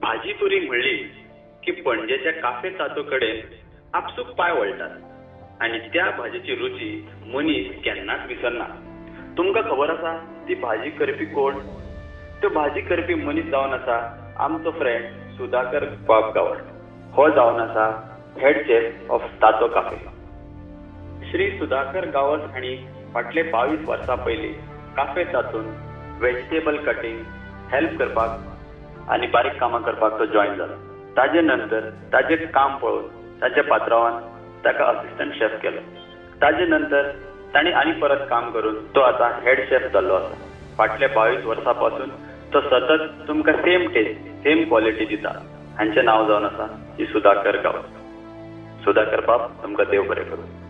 भाजी पुरी म्हणली की पणजेच्या काफे तातोकडे आपसूक पाय वळटात आणि त्या भाजीची रुची मनीस केन्नाच विसरना. तुमकां खबर आसा ती भाजी करपी कोण? तो भाजी करपी मनीस जावन आसा आमचो फ्रेंड सुधाकर बाब गावड. हो जावन आसा हेड शेफ ऑफ तातो काफे. श्री सुधाकर गावड हांणी फाटले 22 वर्सां पयलीं काफे तातूंत व्हेजिटेबल कटिंग हेल्प करपाक आनी बारीक कामां करपाक तो जॉइन जालो. ताजे नंतर ताजें काम पळोवन ताच्या पात्रांवान ताका असिस्टंट शेफ केलो. ताजे नंतर तांणी आनी परत काम करून तो आतां हेड शेफ जाल्लो आसा. फाटल्या 22 वर्सां पासून तो सतत तुमकां सेम टेस्ट सेम क्वॉलिटी दिता. हांचें नांव जावन आसा ही सुधाकर गावड. सुधाकर बाब तुमकां देव बरें करूं.